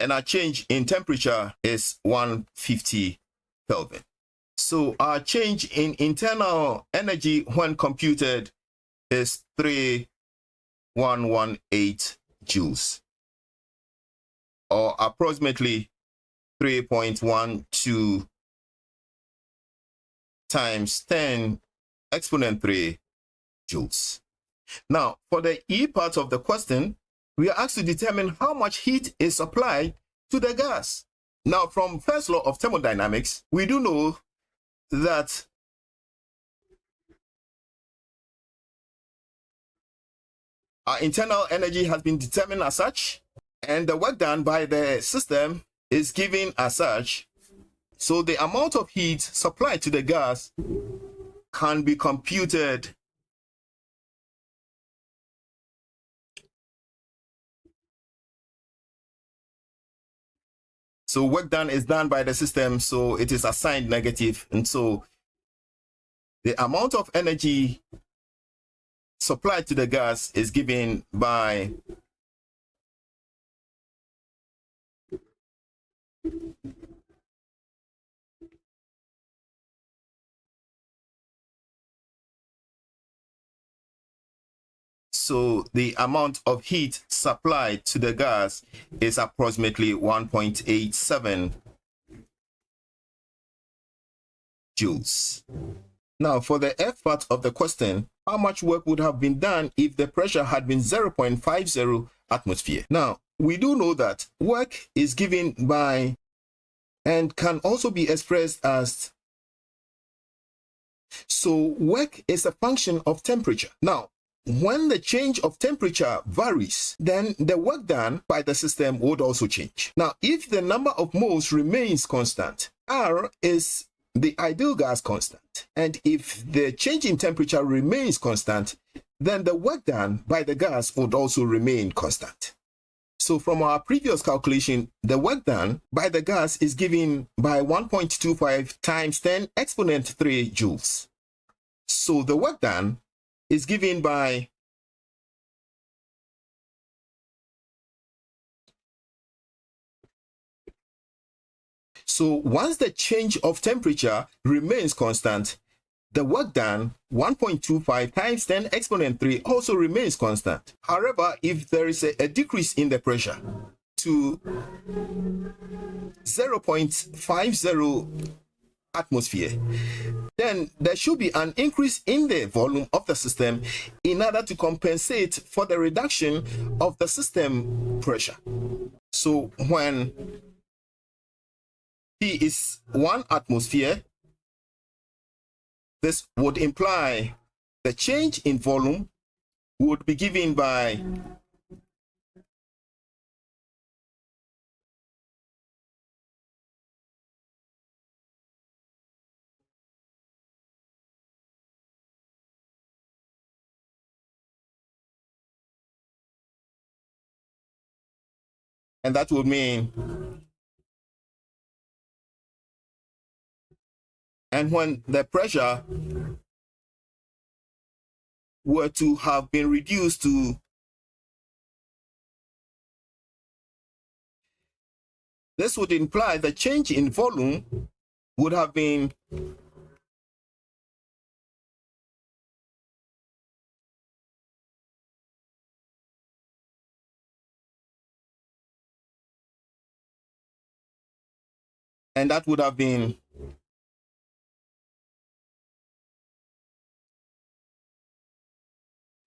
And our change in temperature is 150 Kelvin. So our change in internal energy when computed is 3118 joules, or approximately 3.12 times 10 exponent 3 joules. Now, for the E part of the question, we are asked to determine how much heat is supplied to the gas. Now, from First Law of Thermodynamics, we do know that Our internal energy has been determined as such, and the work done by the system is given as such. So the amount of heat supplied to the gas can be computed So work done is done by the system, so it is assigned negative. And so the amount of energy supplied to the gas is given by So the amount of heat supplied to the gas is approximately 1.87 joules. Now, for the F part of the question, how much work would have been done if the pressure had been 0.50 atmosphere? Now, we do know that work is given by and can also be expressed as, so work is a function of temperature. Now, when the change of temperature varies, then the work done by the system would also change. Now, if the number of moles remains constant, R is the ideal gas constant. And if the change in temperature remains constant, then the work done by the gas would also remain constant. So from our previous calculation, the work done by the gas is given by 1.25 times 10 exponent 3 joules. So the work done is given by So once the change of temperature remains constant, the work done 1.25 times 10 exponent 3 also remains constant. However, if there is a decrease in the pressure to 0.50 atmosphere, then there should be an increase in the volume of the system in order to compensate for the reduction of the system pressure. So when P is 1 atmosphere, this would imply the change in volume would be given by and that would mean, and when the pressure were to have been reduced to this would imply the change in volume would have been and that would have been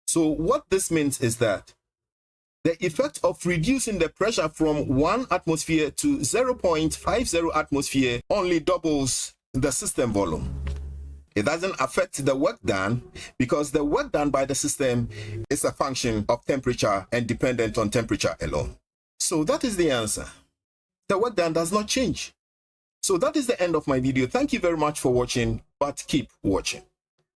So what this means is that the effect of reducing the pressure from 1 atmosphere to 0.50 atmosphere only doubles the system volume. It doesn't affect the work done because the work done by the system is a function of temperature and dependent on temperature alone. So that is the answer. The work done does not change. So that is the end of my video. Thank you very much for watching, but keep watching.